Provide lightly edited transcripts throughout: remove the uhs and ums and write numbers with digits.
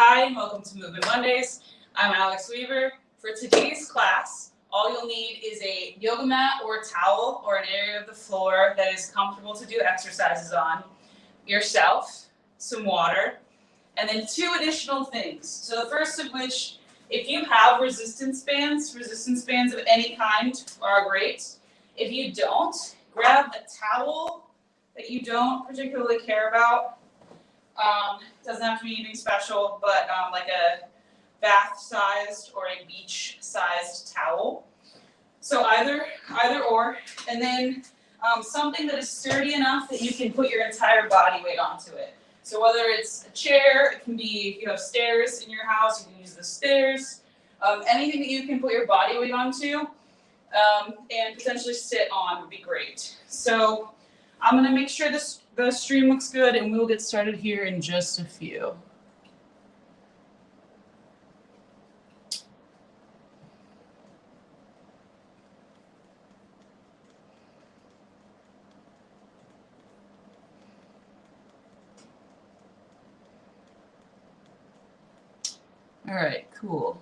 Hi, and welcome to Movement Mondays. I'm Alex Weaver. For today's class, all you'll need is a yoga mat or a towel or an area of the floor that is comfortable to do exercises on, yourself, some water, and then two additional things. So the first of which, if you have resistance bands of any kind are great. If you don't, grab a towel that you don't particularly care about. Doesn't have to be anything special, but like a bath-sized or a beach-sized towel. So either or, and then something that is sturdy enough that you can put your entire body weight onto it. So whether it's a chair, it can be, if you have stairs in your house, you can use the stairs. Anything that you can put your body weight onto and potentially sit on would be great. So I'm going to make sure the stream looks good, and we'll get started here in just a few. All right, cool.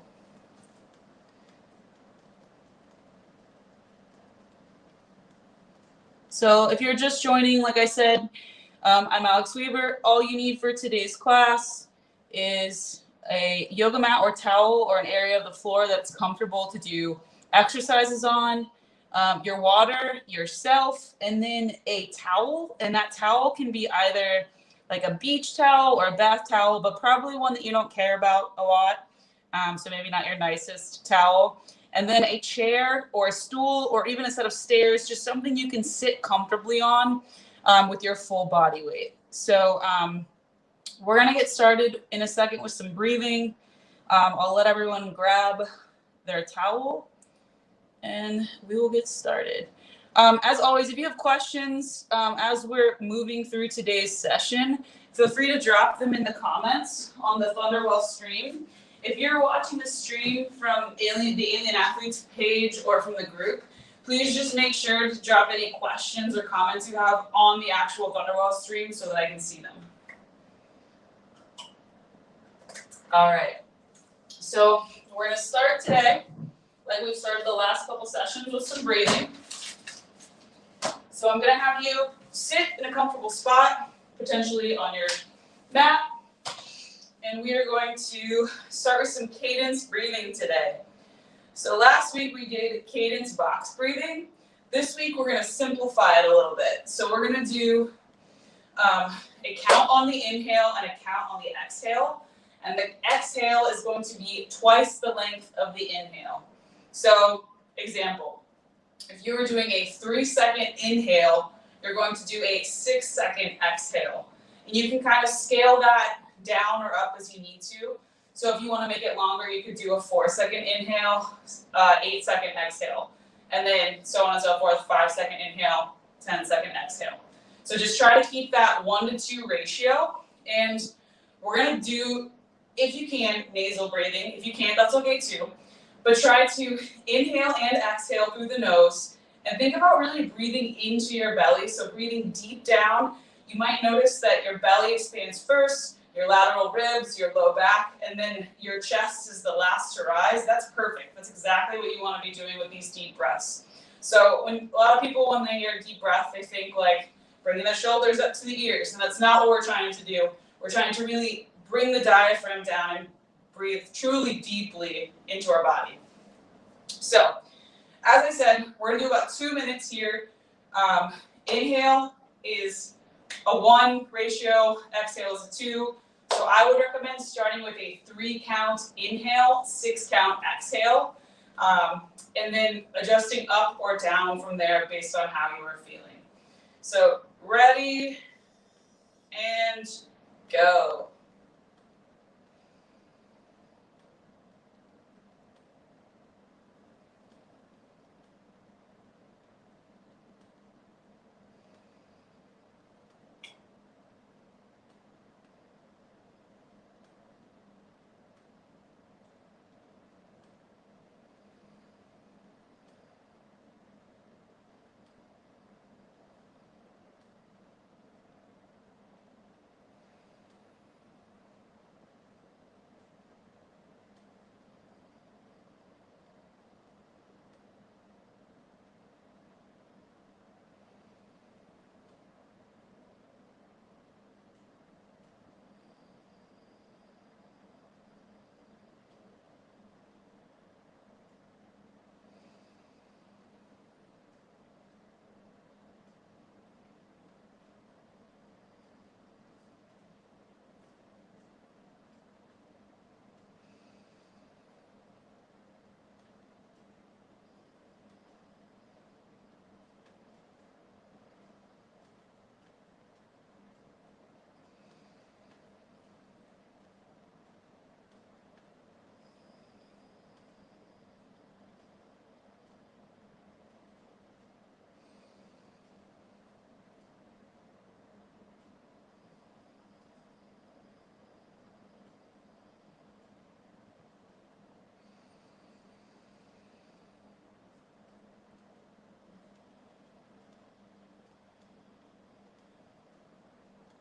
So if you're just joining, like I said, I'm Alex Weaver. All you need for today's class is a yoga mat or towel or an area of the floor that's comfortable to do exercises on, your water, yourself, and then a towel. And that towel can be either like a beach towel or a bath towel, but probably one that you don't care about a lot. So maybe not your nicest towel. And then a chair or a stool or even a set of stairs, just something you can sit comfortably on with your full body weight. So we're going to get started in a second with some breathing. I'll let everyone grab their towel and we will get started. As always, if you have questions as we're moving through today's session, feel free to drop them in the comments on the Thunderwell stream. If you're watching the stream from the Alien Athletes page or from the group, please just make sure to drop any questions or comments you have on the actual Thunderwell stream so that I can see them. All right. So we're going to start today, like we've started the last couple sessions, with some breathing. So I'm going to have you sit in a comfortable spot, potentially on your mat. And we are going to start with some cadence breathing today. So last week we did cadence box breathing. This week we're going to simplify it a little bit. So we're going to do a count on the inhale and a count on the exhale. And the exhale is going to be twice the length of the inhale. So example, if you were doing a 3-second inhale, you're going to do a 6-second exhale. And you can kind of scale that down or up as you need to. So if you want to make it longer, you could do a 4-second inhale, 8-second exhale, and then so on and so forth, 5-second inhale, 10-second exhale. So just try to keep that 1-to-2 ratio. And we're going to do, if you can, nasal breathing. If you can't, that's okay too. But try to inhale and exhale through the nose. And think about really breathing into your belly. So breathing deep down. You might notice that your belly expands first, your lateral ribs, your low back, and then your chest is the last to rise. That's perfect. That's exactly what you want to be doing with these deep breaths. So when a lot of people, when they hear deep breath, they think like bringing the shoulders up to the ears, and that's not what we're trying to do. We're trying to really bring the diaphragm down and breathe truly deeply into our body. So, as I said, we're going to do about 2 minutes here. Inhale is a 1 ratio, exhale is a 2. So I would recommend starting with a 3-count inhale, 6-count exhale, and then adjusting up or down from there based on how you are feeling. So ready and go.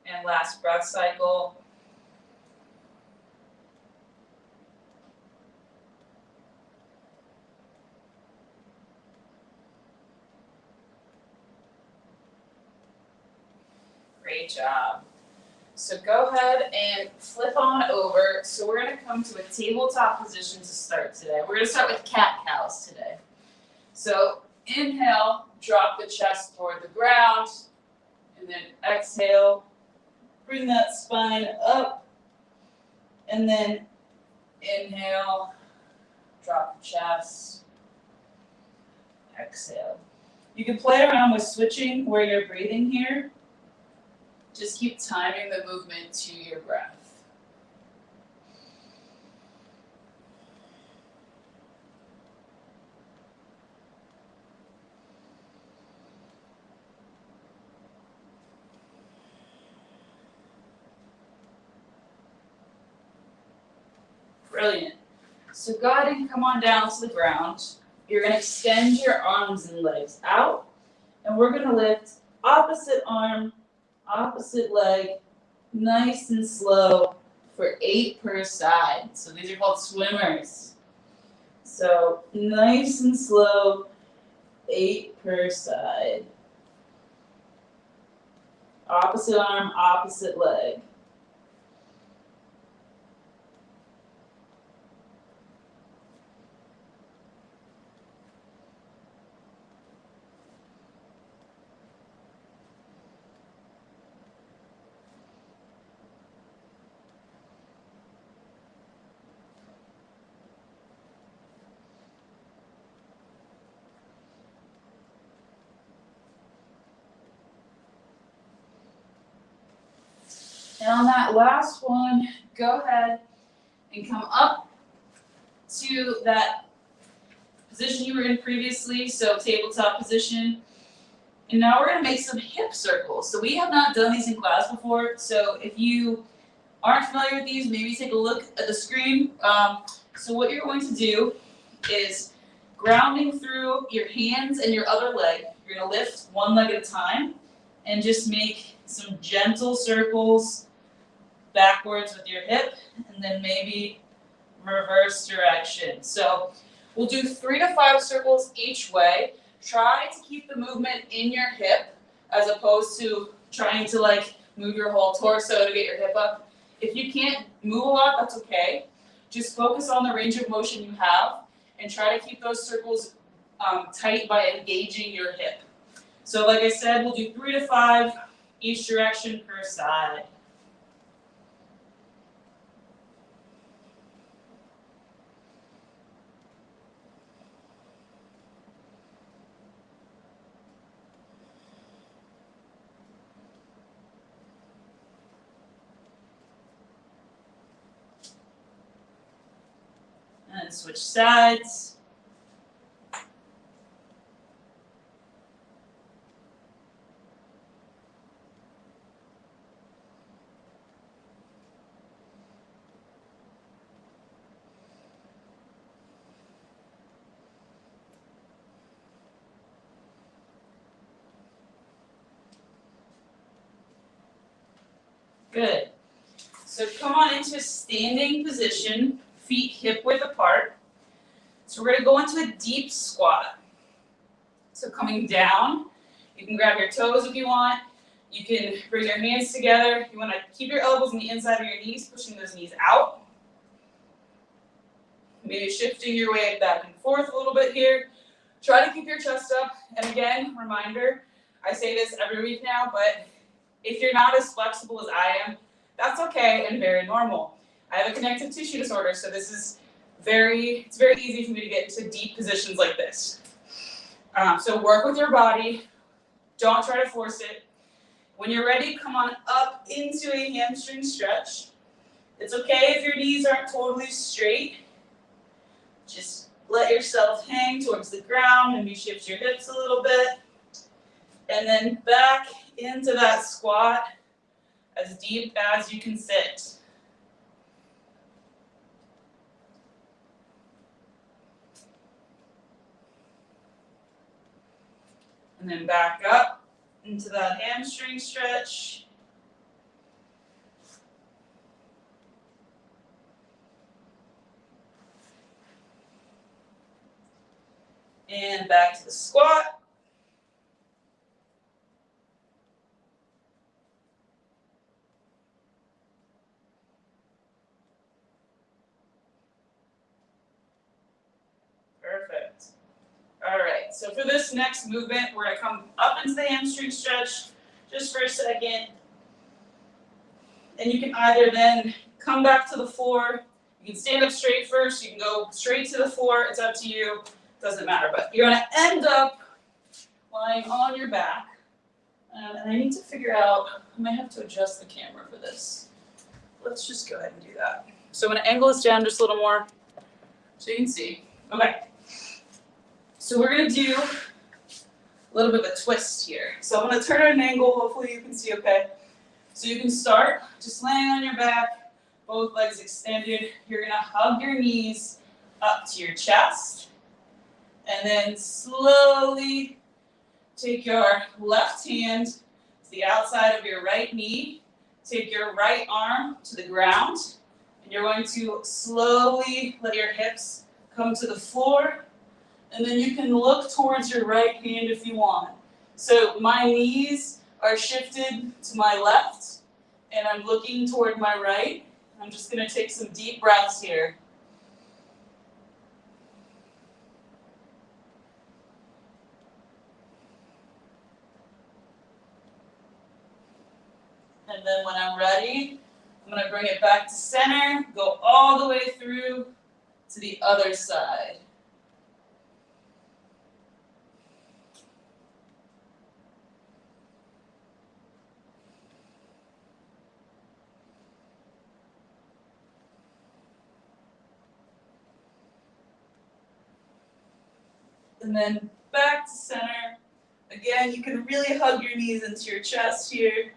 And last breath cycle. Great job. So go ahead and flip on over. So we're going to come to a tabletop position to start today. We're going to start with cat-cows today. So inhale, drop the chest toward the ground, and then exhale, bring that spine up, and then inhale, drop the chest, exhale. You can play around with switching where you're breathing here. Just keep timing the movement to your breath. Brilliant. So go ahead and come on down to the ground. You're going to extend your arms and legs out, and we're going to lift opposite arm, opposite leg, nice and slow for 8 per side. So these are called swimmers. So nice and slow, 8 per side. Opposite arm, opposite leg. And on that last one, go ahead and come up to that position you were in previously, so tabletop position. And now we're going to make some hip circles. So we have not done these in class before, so if you aren't familiar with these, maybe take a look at the screen. So what you're going to do is grounding through your hands and your other leg. You're going to lift one leg at a time and just make some gentle circles backwards with your hip, and then maybe reverse direction. So we'll do 3 to 5 circles each way. Try to keep the movement in your hip as opposed to trying to like move your whole torso to get your hip up. If you can't move a lot, that's okay. Just focus on the range of motion you have and try to keep those circles tight by engaging your hip. So like I said, we'll do 3 to 5 each direction per side. And switch sides. Good. So come on into a standing position, feet hip width apart. So we're going to go into a deep squat. So coming down, you can grab your toes if you want. You can bring your hands together. You want to keep your elbows on the inside of your knees, pushing those knees out. Maybe shifting your weight back and forth a little bit here. Try to keep your chest up. And again, reminder, I say this every week now, but if you're not as flexible as I am, that's okay and very normal. I have a connective tissue disorder, so this is it's very easy for me to get into deep positions like this. So work with your body. Don't try to force it. When you're ready, come on up into a hamstring stretch. It's okay if your knees aren't totally straight. Just let yourself hang towards the ground, maybe shift your hips a little bit. And then back into that squat as deep as you can sit. And then back up into that hamstring stretch. And back to the squat. Perfect. All right, so for this next movement, we're gonna come up into the hamstring stretch just for a second. And you can either then come back to the floor. You can stand up straight first. You can go straight to the floor. It's up to you. Doesn't matter. But you're going to end up lying on your back. And I need to figure out, I might have to adjust the camera for this. Let's just go ahead and do that. So I'm going to angle this down just a little more so you can see. Okay. So we're going to do a little bit of a twist here. So I'm going to turn at an angle. Hopefully you can see okay. So you can start just laying on your back, both legs extended. You're gonna hug your knees up to your chest, and then slowly take your left hand to the outside of your right knee, take your right arm to the ground, and you're going to slowly let your hips come to the floor, and then you can look towards your right hand if you want. So my knees are shifted to my left, and I'm looking toward my right. I'm just going to take some deep breaths here. And then when I'm ready, I'm going to bring it back to center, go all the way through to the other side. And then back to center. Again, you can really hug your knees into your chest here.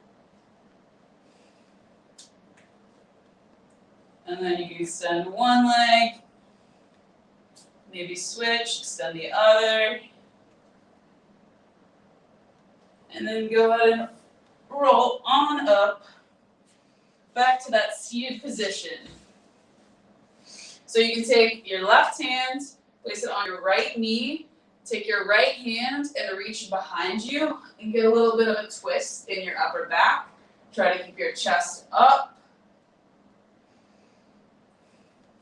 And then you can extend one leg, maybe switch, extend the other. And then go ahead and roll on up back to that seated position. So you can take your left hand, place it on your right knee, take your right hand and reach behind you and get a little bit of a twist in your upper back. Try to keep your chest up.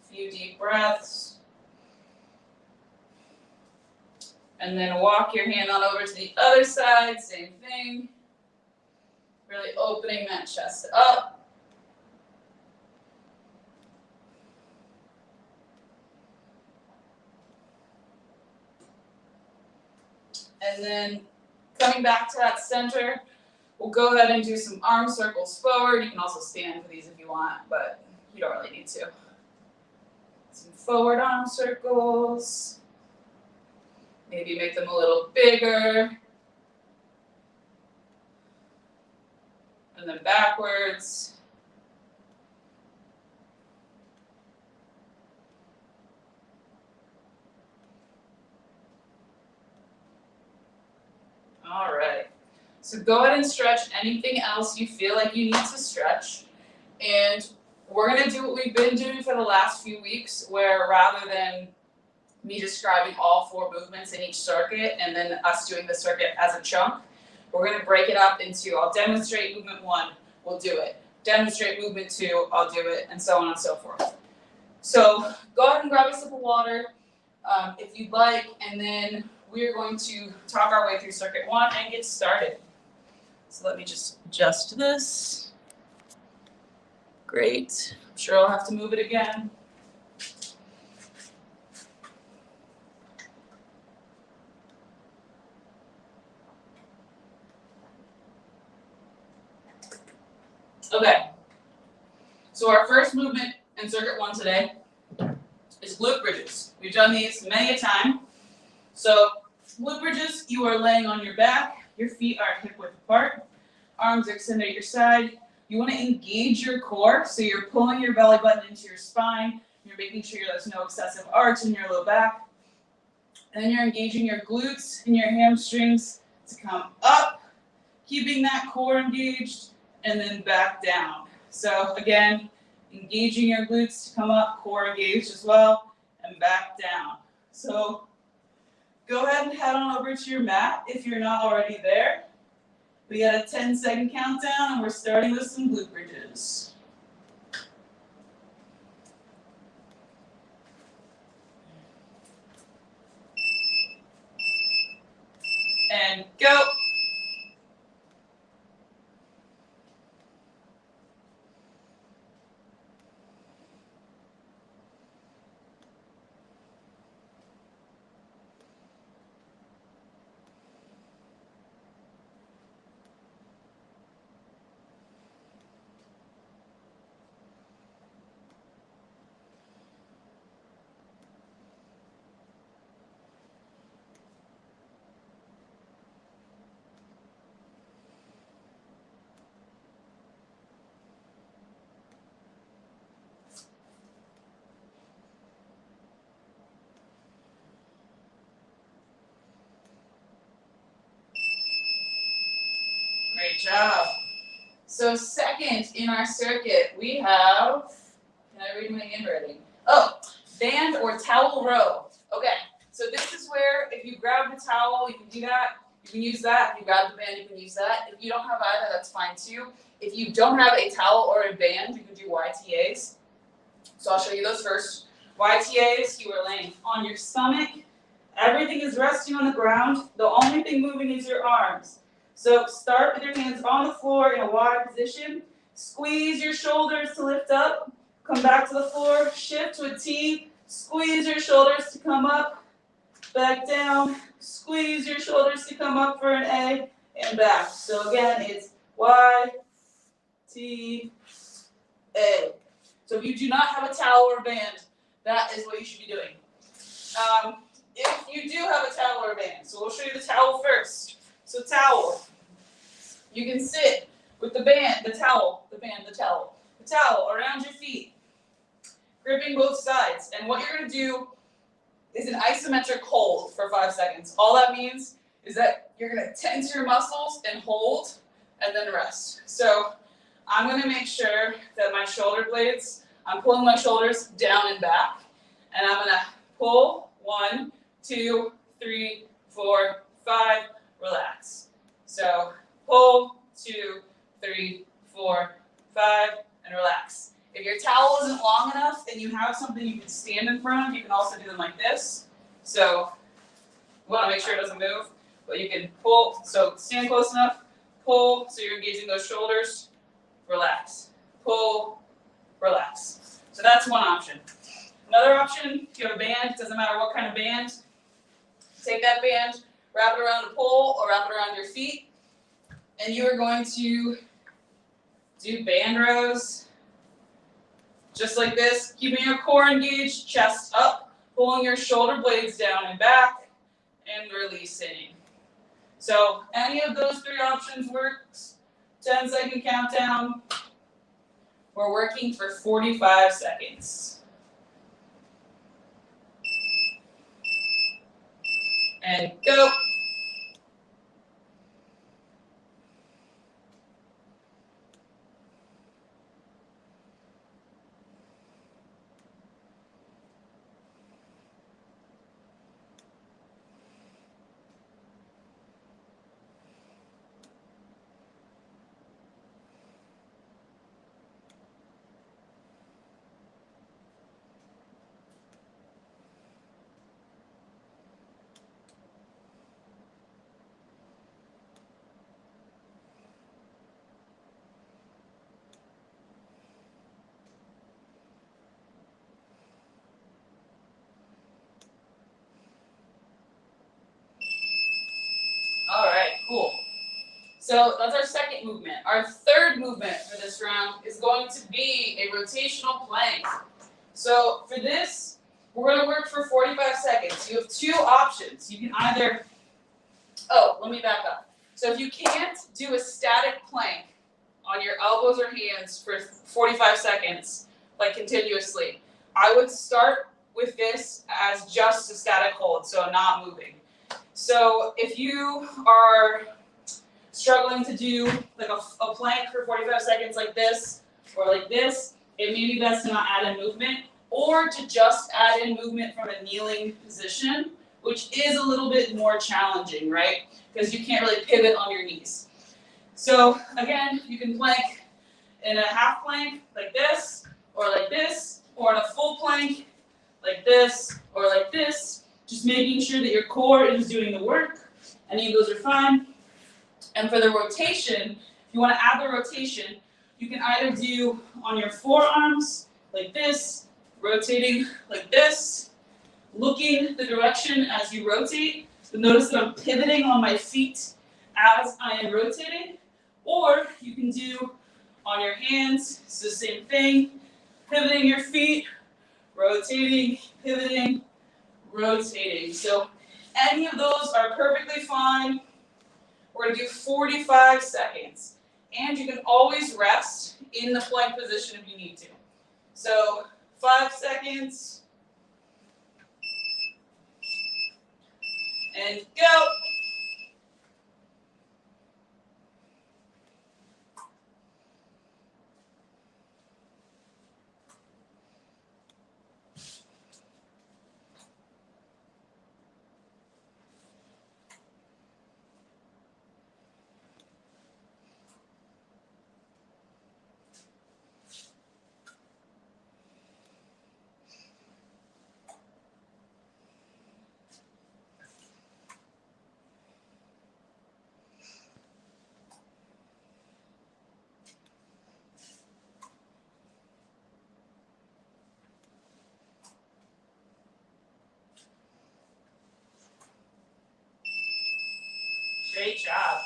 A few deep breaths. And then walk your hand on over to the other side, same thing. Really opening that chest up. And then coming back to that center, we'll go ahead and do some arm circles forward. You can also stand for these if you want, but you don't really need to. Some forward arm circles. Maybe make them a little bigger. And then backwards. All right. So go ahead and stretch anything else you feel like you need to stretch. And we're going to do what we've been doing for the last few weeks, where rather than me describing all 4 movements in each circuit and then us doing the circuit as a chunk, we're going to break it up into, I'll demonstrate movement 1, we'll do it. Demonstrate movement 2, I'll do it, and so on and so forth. So go ahead and grab a sip of water if you'd like, and then we're going to talk our way through circuit 1 and get started. So let me just adjust this. Great. I'm sure I'll have to move it again. Okay. So our first movement in circuit 1 today is glute bridges. We've done these many a time. So glute bridges, you are laying on your back, your feet are hip width apart, arms are extended at your side. You want to engage your core, so you're pulling your belly button into your spine, you're making sure there's no excessive arch in your low back, and then you're engaging your glutes and your hamstrings to come up, keeping that core engaged, and then back down. So again, engaging your glutes to come up, core engaged as well, and back down. So go ahead and head on over to your mat if you're not already there. We got a 10-second countdown, and we're starting with some glute bridges. And go. Great job. So second in our circuit, we have, can I read my handwriting? Oh, band or towel row. Okay, so this is where if you grab the towel, you can do that. You can use that. If you grab the band, you can use that. If you don't have either, that's fine too. If you don't have a towel or a band, you can do YTAs. So I'll show you those first. YTAs, you are laying on your stomach. Everything is resting on the ground. The only thing moving is your arms. So start with your hands on the floor in a Y position. Squeeze your shoulders to lift up. Come back to the floor. Shift to a T. Squeeze your shoulders to come up. Back down. Squeeze your shoulders to come up for an A. And back. So again, it's Y, T, A. So if you do not have a towel or a band, that is what you should be doing. If you do have a towel or a band, so we'll show you the towel first. So towel, you can sit with the band, the towel around your feet, gripping both sides. And what you're going to do is an isometric hold for 5 seconds. All that means is that you're going to tense your muscles and hold and then rest. So I'm going to make sure that my shoulder blades, I'm pulling my shoulders down and back, and I'm going to pull 1, 2, 3, 4, 5, relax. So pull, 2, 3, 4, 5, and relax. If your towel isn't long enough and you have something you can stand in front of, you can also do them like this. So you want to make sure it doesn't move, but you can pull, so stand close enough, pull, so you're engaging those shoulders, relax, pull, relax. So that's one option. Another option, if you have a band, doesn't matter what kind of band, take that band, wrap it around a pole or wrap it around your feet, and you are going to do band rows just like this, keeping your core engaged, chest up, pulling your shoulder blades down and back, and releasing. So any of those 3 options works. 10-second countdown. We're working for 45 seconds. And go. All right, cool. So that's our second movement. Our third movement for this round is going to be a rotational plank. So for this, we're going to work for 45 seconds. You have 2 options. You can either, let me back up. So if you can't do a static plank on your elbows or hands for 45 seconds, like continuously, I would start with this as just a static hold, so not moving. So if you are struggling to do like a plank for 45 seconds like this or like this, it may be best to not add in movement or to just add in movement from a kneeling position which is a little bit more challenging, right? Because you can't really pivot on your knees. So again, you can plank in a half plank like this, or like this, or in a full plank like this, or like this, just making sure that your core is doing the work. Any of those are fine. And for the rotation, if you want to add the rotation, you can either do on your forearms like this, rotating like this, looking the direction as you rotate. But notice that I'm pivoting on my feet as I am rotating. Or you can do on your hands, it's the same thing, pivoting your feet, rotating, pivoting, rotating. So any of those are perfectly fine. We're going to do 45 seconds. And you can always rest in the plank position if you need to. So 5 seconds. And go. Great job.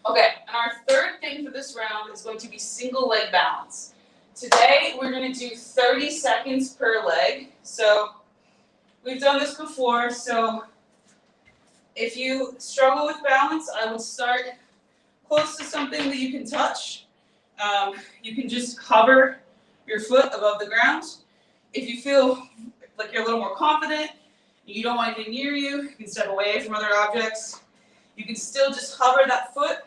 Okay, and our third thing for this round is going to be single leg balance. Today, we're going to do 30 seconds per leg. So we've done this before, so if you struggle with balance, I would start close to something that you can touch. You can just hover your foot above the ground. If you feel like you're a little more confident, you don't want anything near you can step away from other objects. You can still just hover that foot,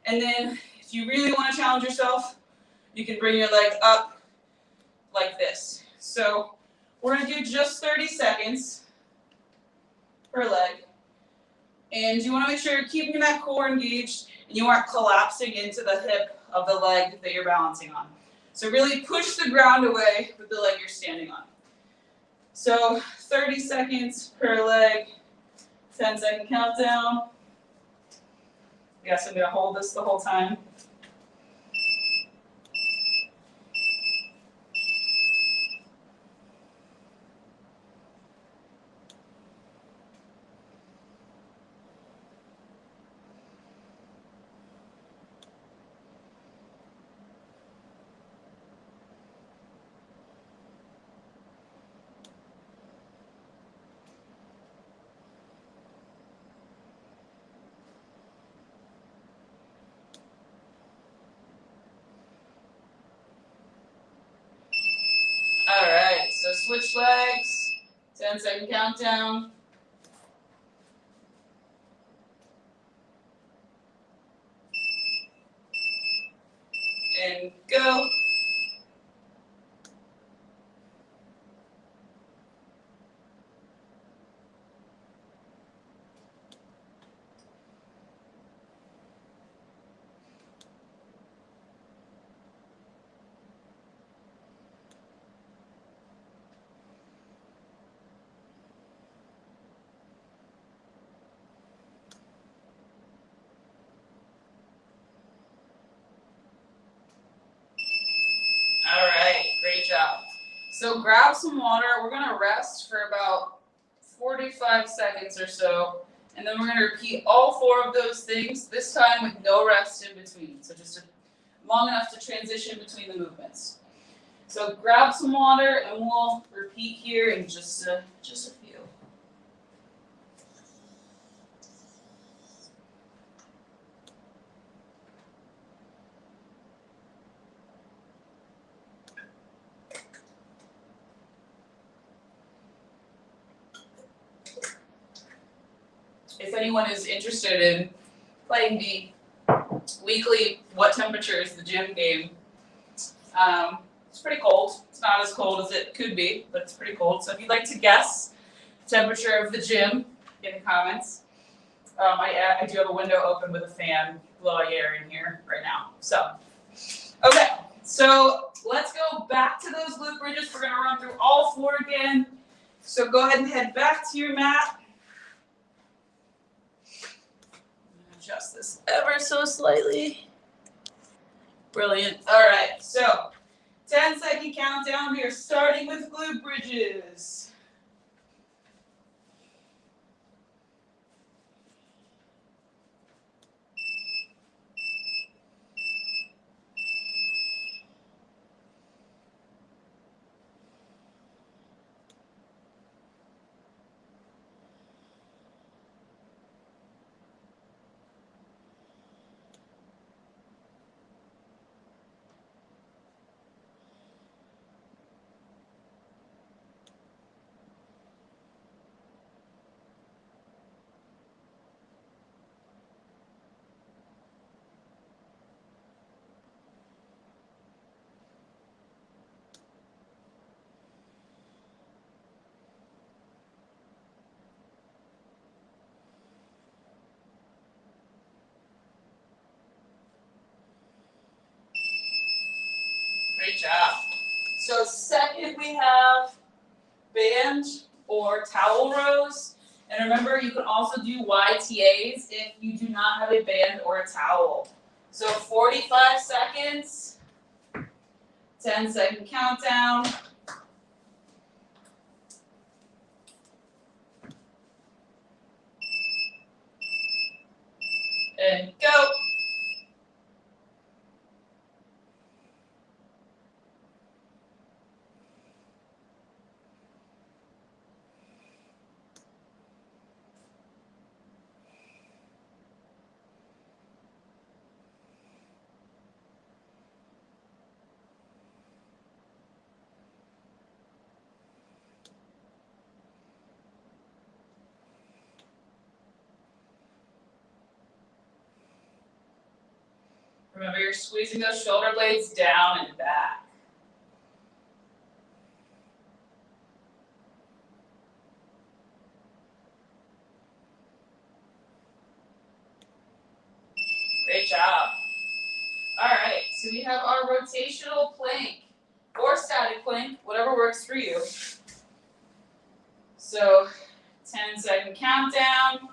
and then if you really want to challenge yourself, you can bring your leg up like this. So we're going to do just 30 seconds per leg. And you want to make sure you're keeping that core engaged and you aren't collapsing into the hip of the leg that you're balancing on. So really push the ground away with the leg you're standing on. So 30 seconds per leg, 10-second countdown. I guess I'm going to hold this the whole time. All right, so switch legs, 10-second countdown. And go. All right, great job. So grab some water. We're going to rest for about 45 seconds or so, and then we're going to repeat all 4 of those things, this time with no rest in between. So just long enough to transition between the movements. So grab some water, and we'll repeat here in just a few. If anyone is interested in playing the weekly What Temperature is the Gym game, it's pretty cold. It's not as cold as it could be, but it's pretty cold. So if you'd like to guess temperature of the gym in the comments. I do have a window open with a fan blowing air in here right now. So, okay, so let's go back to those glute bridges. We're gonna run through all 4 again. So go ahead and head back to your mat. Adjust this ever so slightly. Brilliant. All right, so 10-second countdown. We are starting with glute bridges. Great job. So second we have band or towel rows. And remember, you can also do YTAs if you do not have a band or a towel. So 45 seconds, 10-second countdown. And go. Remember, you're squeezing those shoulder blades down and back. Great job. All right, so we have our rotational plank or static plank, whatever works for you. So 10-second countdown.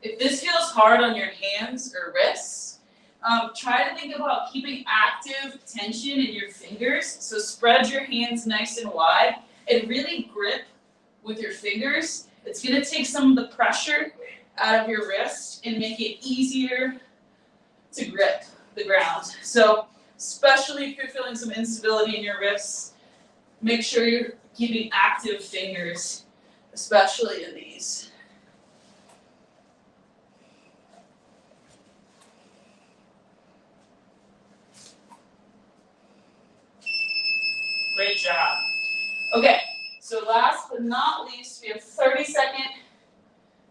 If this feels hard on your hands or wrists, try to think about keeping active tension in your fingers. So spread your hands nice and wide and really grip with your fingers. It's going to take some of the pressure out of your wrist and make it easier to grip the ground. So especially if you're feeling some instability in your wrists, make sure you're keeping active fingers, especially in these. Great job. Okay, so last but not least, we have 30-second.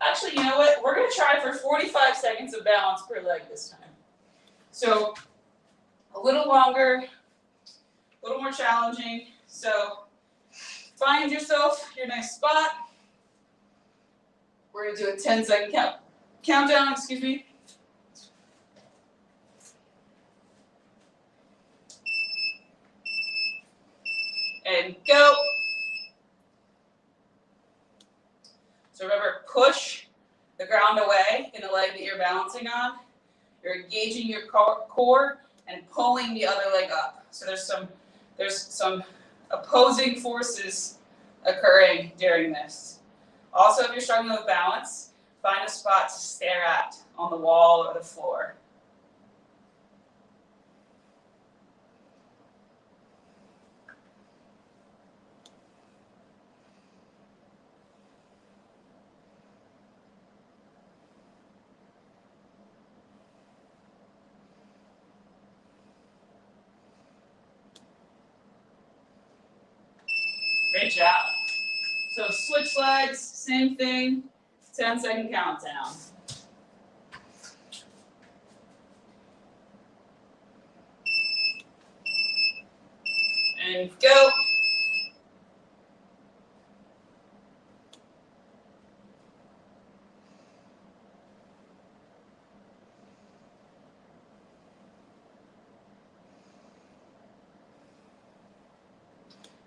Actually, you know what? We're going to try for 45 seconds of balance per leg this time. So a little longer, a little more challenging. So find yourself your nice spot. We're going to do a 10-second countdown, excuse me. And go. So remember, push the ground away in the leg that you're balancing on. You're engaging your core and pulling the other leg up. So there's some opposing forces occurring during this. Also, if you're struggling with balance, find a spot to stare at on the wall or the floor. Great job. So switch legs, same thing, 10-second countdown. And go.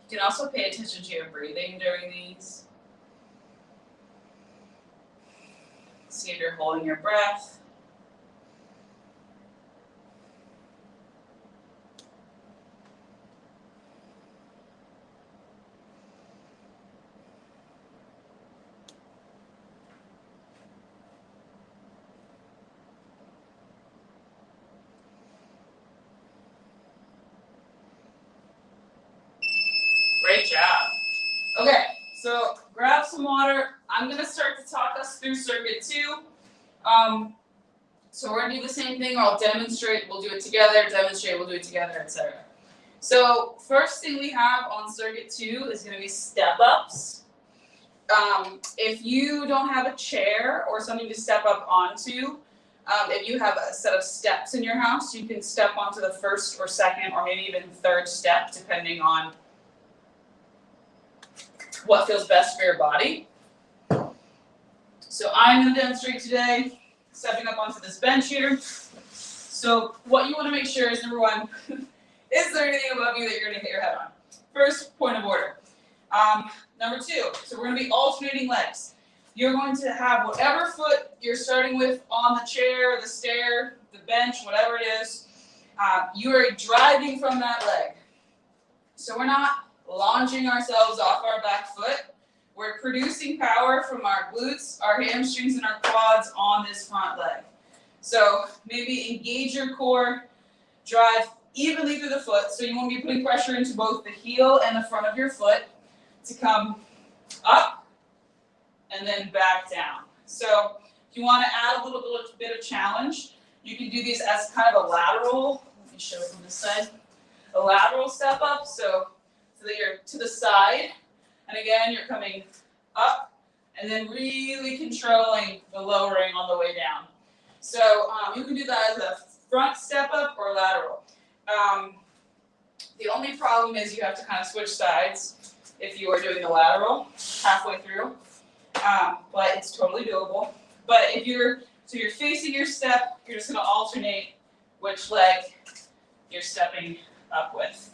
You can also pay attention to your breathing during these. See if you're holding your breath. Great job. Okay, so grab some water. I'm gonna start to talk us through circuit 2. So we're gonna do the same thing. I'll demonstrate, we'll do it together, demonstrate, we'll do it together, etc. So first thing we have on circuit 2 is gonna be step-ups. If you don't have a chair or something to step up onto, if you have a set of steps in your house, you can step onto the first or second or maybe even third step, depending on what feels best for your body. So I'm going to demonstrate today stepping up onto this bench here. So what you want to make sure is, number 1, is there anything above you that you're going to hit your head on? First point of order. Number 2, so we're going to be alternating legs. You're going to have whatever foot you're starting with on the chair, the stair, the bench, whatever it is, you are driving from that leg. So we're not launching ourselves off our back foot. We're producing power from our glutes, our hamstrings, and our quads on this front leg. So maybe engage your core, drive evenly through the foot, so you won't be putting pressure into both the heel and the front of your foot to come up and then back down. So if you want to add a little bit of challenge, you can do these as kind of a lateral, let me show it from this side, a lateral step up, so that you're to the side, and again, you're coming up, and then really controlling the lowering on the way down. So you can do that as a front step up or lateral. The only problem is you have to kind of switch sides if you are doing the lateral halfway through, but it's totally doable. But if you're facing your step, you're just going to alternate which leg you're stepping up with.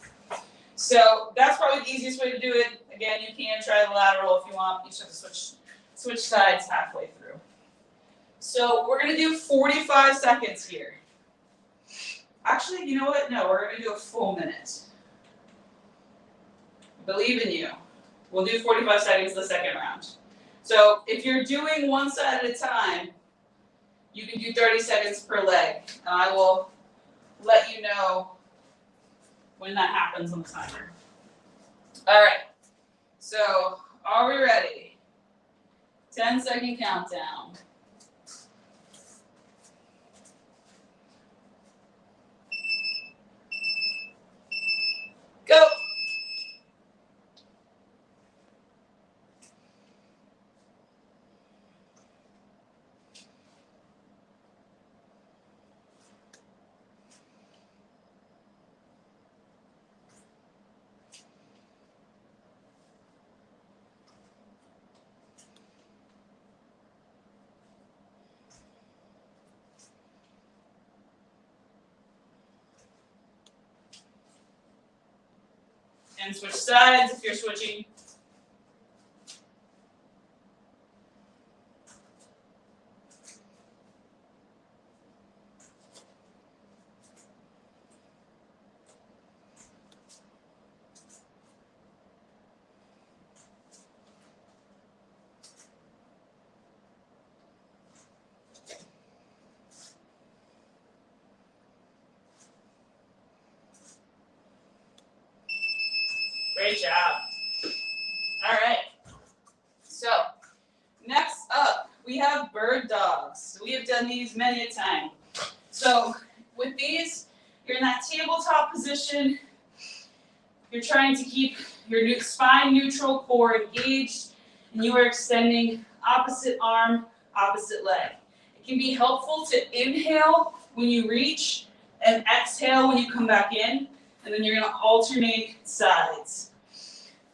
So that's probably the easiest way to do it. Again, you can try the lateral if you want. You just have to switch sides halfway through. So we're going to do 45 seconds here. Actually, you know what? No, we're going to do a full minute. Believe in you. We'll do 45 seconds the second round. So if you're doing one side at a time, you can do 30 seconds per leg. And I will let you know when that happens on the timer. All right, so are we ready? 10-second countdown. Go. And switch sides if you're switching. Great job. All right. So next up, we have bird dogs. We have done these many a time. So with these, you're in that tabletop position. You're trying to keep your spine neutral, core engaged. and you are extending opposite arm, opposite leg. It can be helpful to inhale when you reach and exhale when you come back in, and then you're going to alternate sides.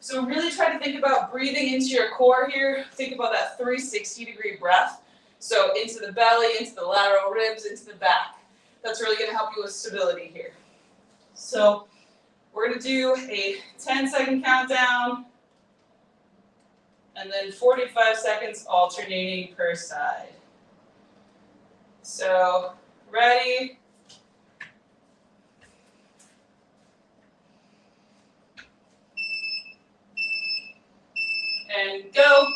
So really try to think about breathing into your core here. Think about that 360-degree breath. So into the belly, into the lateral ribs, into the back. That's really going to help you with stability here. So we're going to do a 10-second countdown, and then 45 seconds alternating per side. So, ready? And go.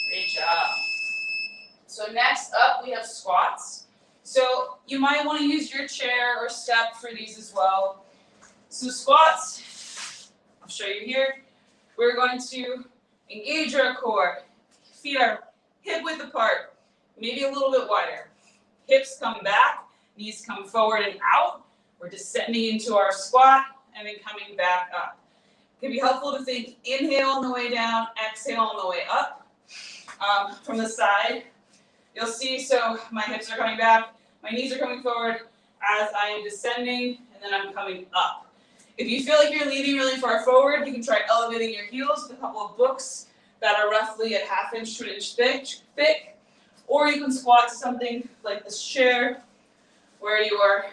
Great job. So next up, we have squats. So you might want to use your chair or step for these as well. So squats, I'll show you here. We're going to engage our core. Feet are hip width apart, maybe a little bit wider. Hips come back, knees come forward and out. We're descending into our squat and then coming back up. It can be helpful to think inhale on the way down, exhale on the way up. From the side, you'll see, so my hips are coming back, my knees are coming forward as I am descending, and then I'm coming up. If you feel like you're leaning really far forward, you can try elevating your heels with a couple of books that are roughly at 1/2 inch to 1 inch thick, or you can squat to something like this chair, where you are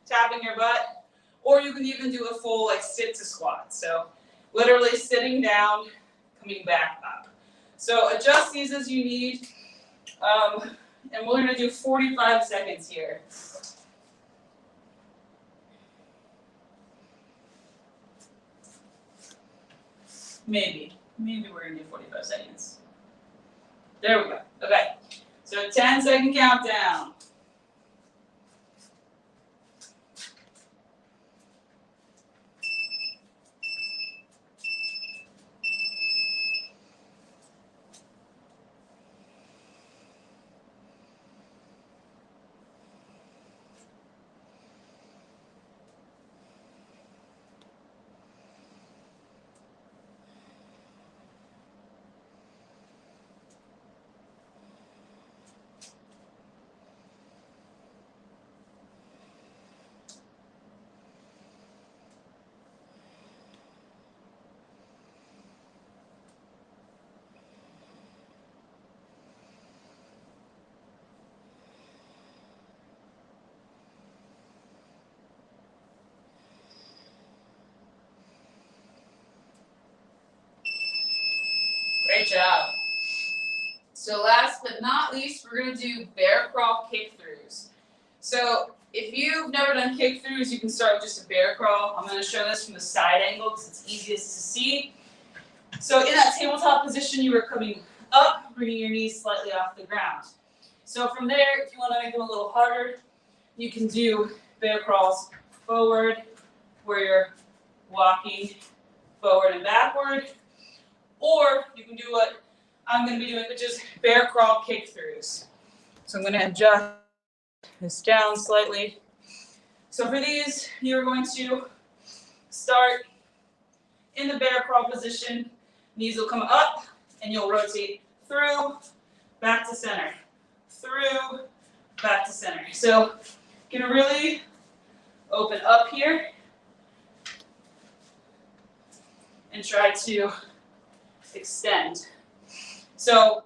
tapping your butt, or you can even do a full like sit to squat. So literally sitting down, coming back up. So adjust these as you need, and we're going to do 45 seconds here. Maybe we're going to do 45 seconds. There we go. Okay, so 10-second countdown. Great job. So last but not least, we're going to do bear crawl kick-throughs. So if you've never done kick-throughs, you can start with just a bear crawl. I'm going to show this from the side angle because it's easiest to see. So in that tabletop position, you are coming up, bringing your knees slightly off the ground. So from there, if you want to make them a little harder, you can do bear crawls forward, where you're walking forward and backward. Or you can do what I'm going to be doing, which is bear crawl kick-throughs. So I'm going to adjust this down slightly. So for these, you're going to start in the bear crawl position. Knees will come up, and you'll rotate through, back to center, through, back to center. So you're going to really open up here and try to extend. So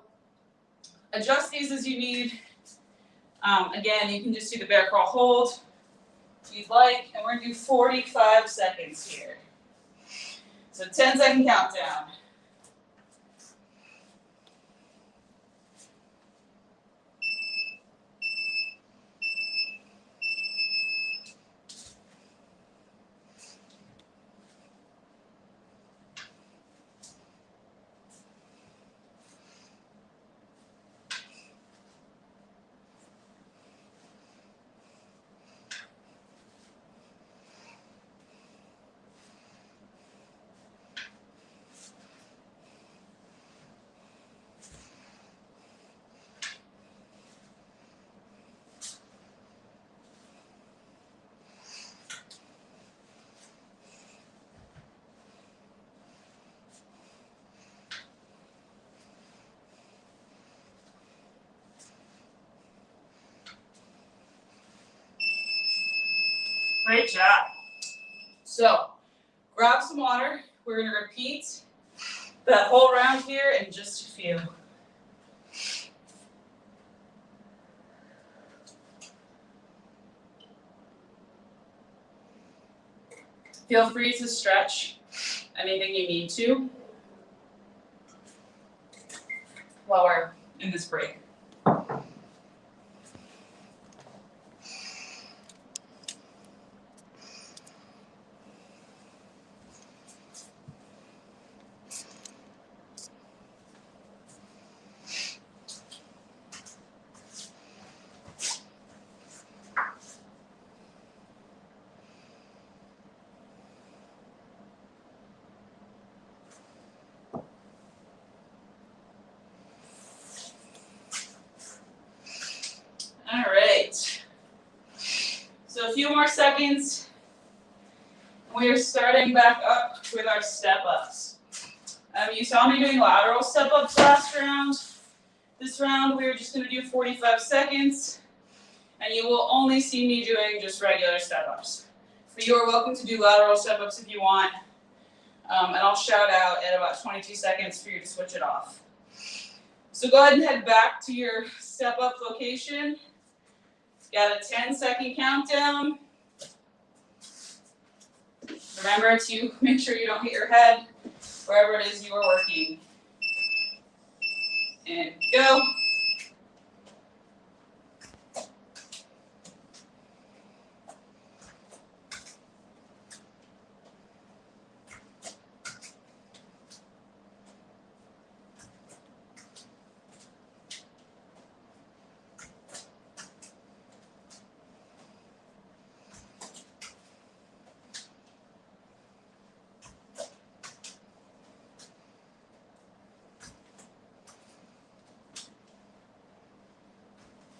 adjust these as you need. Again, you can just do the bear crawl hold if you'd like, and we're going to do 45 seconds here. So 10-second countdown. Great job. So, grab some water. We're going to repeat that whole round here in just a few. Feel free to stretch anything you need to while we're in this break. All right. So a few more seconds. We're starting back up with our step-ups. You saw me doing lateral step-ups last round. This round, we're just going to do 45 seconds, and you will only see me doing just regular step-ups. But you are welcome to do lateral step-ups if you want, and I'll shout out at about 22 seconds for you to switch it off. So go ahead and head back to your step-up location. Got a 10-second countdown. Remember to make sure you don't hit your head wherever it is you are working. And go.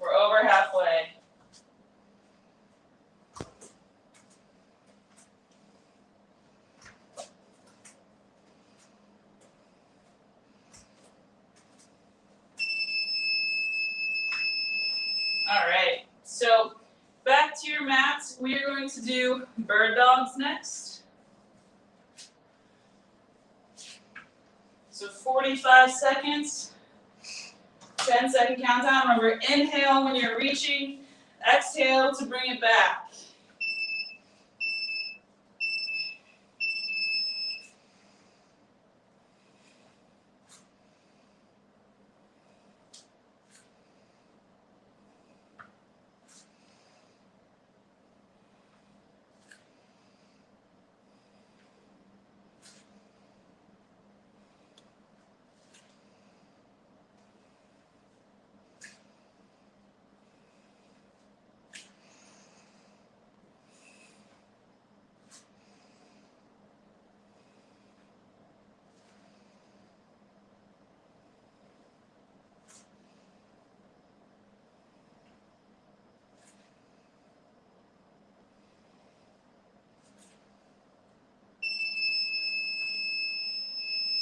We're over halfway. All right, so back to your mats. We are going to do bird dogs next. So 45 seconds, 10-second countdown. Remember, inhale when you're reaching, exhale to bring it back.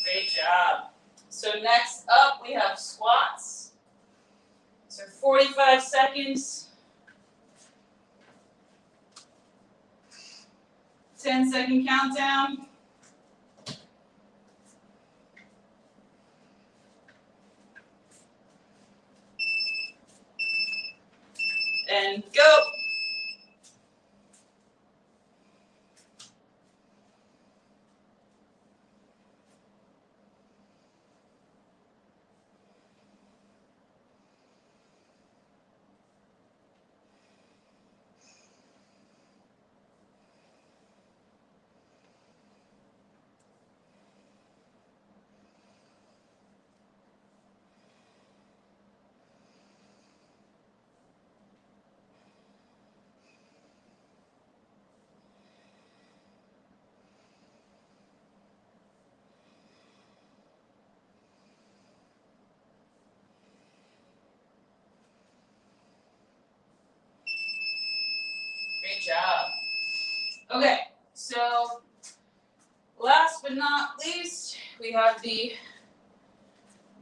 Great job. So next up, we have squats. So 45 seconds. 10-second countdown. And go. Great job. Okay, so last but not least, we have the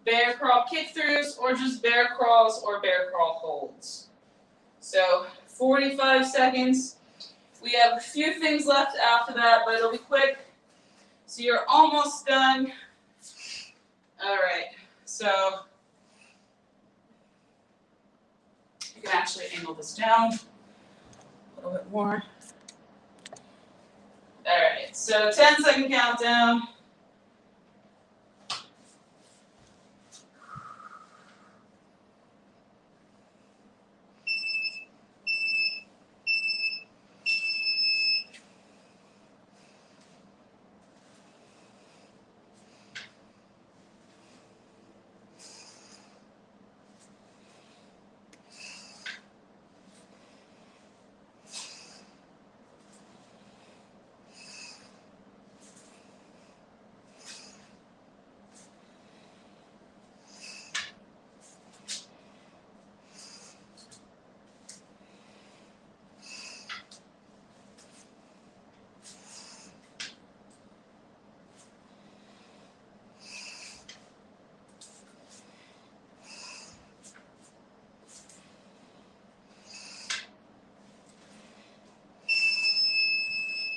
bear crawl kick throughs, or just bear crawls or bear crawl holds. So 45 seconds, We have a few things left after that, but it'll be quick. So you're almost done. All right, so you can actually angle this down a little bit more. All right, so 10-second countdown.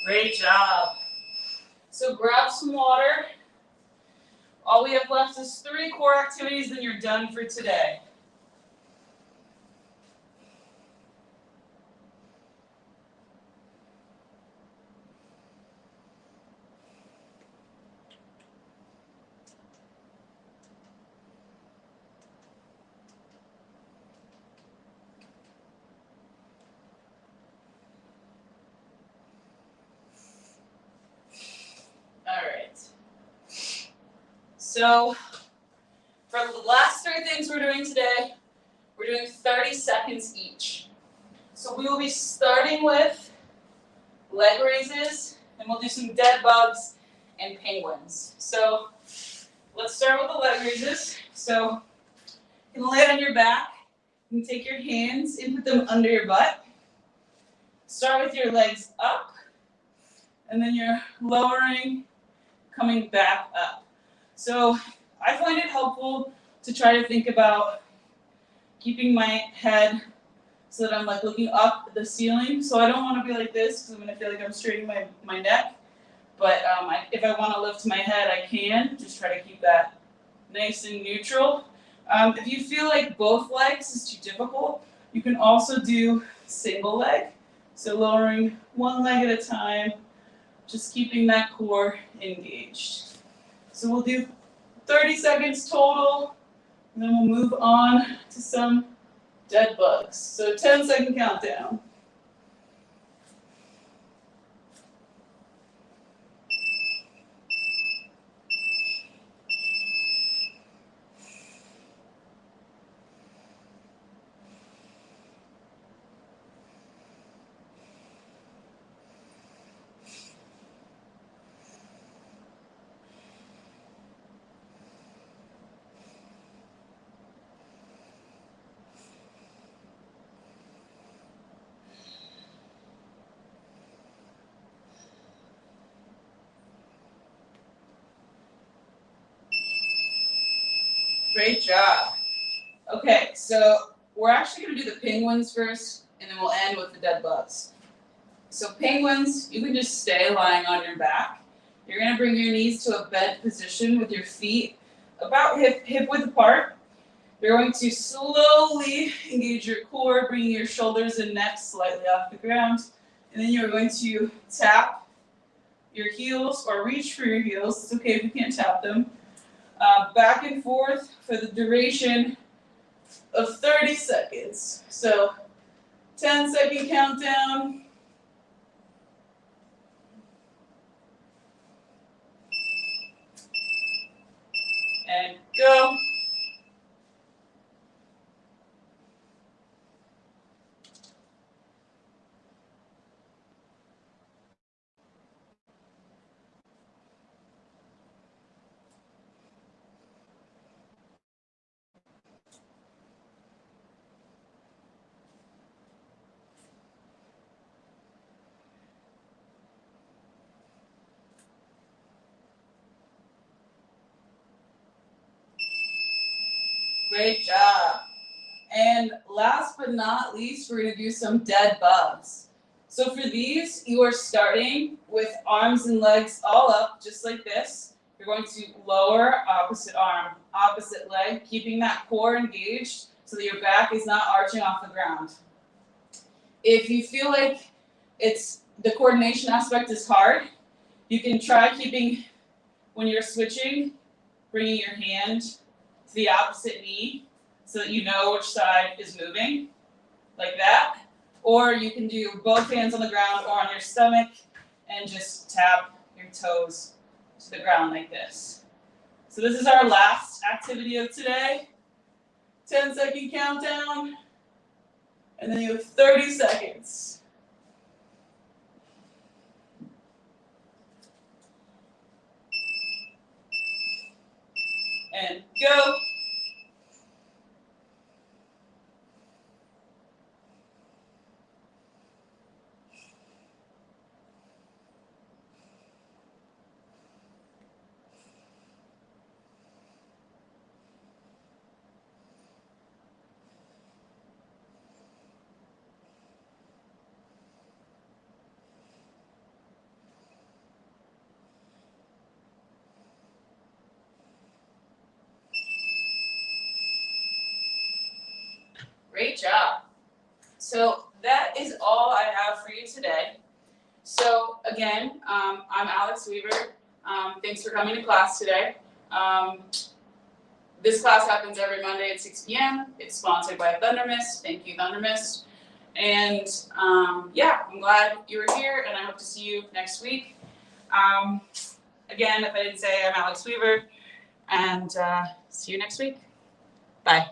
Great job. So grab some water. All we have left is 3 core activities, then you're done for today. All right. So for the last 3 things we're doing today, we're doing 30 seconds each. So we will be starting with leg raises, and we'll do some dead bugs and penguins. So let's start with the leg raises. So you can lay on your back. You can take your hands and put them under your butt. Start with your legs up, and then you're lowering, coming back up. So I find it helpful to try to think about keeping my head so that I'm like looking up at the ceiling. So I don't want to be like this because I'm going to feel like I'm straightening my neck. But if I want to lift my head, I can. Just try to keep that nice and neutral. If you feel like both legs is too difficult, you can also do single leg. So lowering one leg at a time, just keeping that core engaged. So we'll do 30 seconds total, and then we'll move on to some dead bugs. So 10-second countdown. Great job. Okay, so we're actually going to do the penguins first, and then we'll end with the dead bugs. So penguins, you can just stay lying on your back. You're going to bring your knees to a bent position with your feet about hip width apart. You're going to slowly engage your core, bringing your shoulders and neck slightly off the ground. And then you're going to tap your heels or reach for your heels. It's okay if you can't tap them. Back and forth for the duration of 30 seconds. So 10-second countdown. And go. Great job. And last but not least, we're going to do some dead bugs. So for these, you are starting with arms and legs all up, just like this. You're going to lower, opposite arm, opposite leg, keeping that core engaged so that your back is not arching off the ground. If you feel like the coordination aspect is hard, you can try keeping, when you're switching, bringing your hand to the opposite knee so that you know which side is moving, like that. Or you can do both hands on the ground or on your stomach and just tap your toes to the ground like this. So this is our last activity of today. 10-second countdown. And then you have 30 seconds. And go. Great job. So that is all I have for you today. So again, I'm Alex Weaver. Thanks for coming to class today. This class happens every Monday at 6 p.m. It's sponsored by Thunder Mist. Thank you, Thunder Mist. And yeah, I'm glad you were here, and I hope to see you next week. Again, if I didn't say, I'm Alex Weaver, and see you next week. Bye.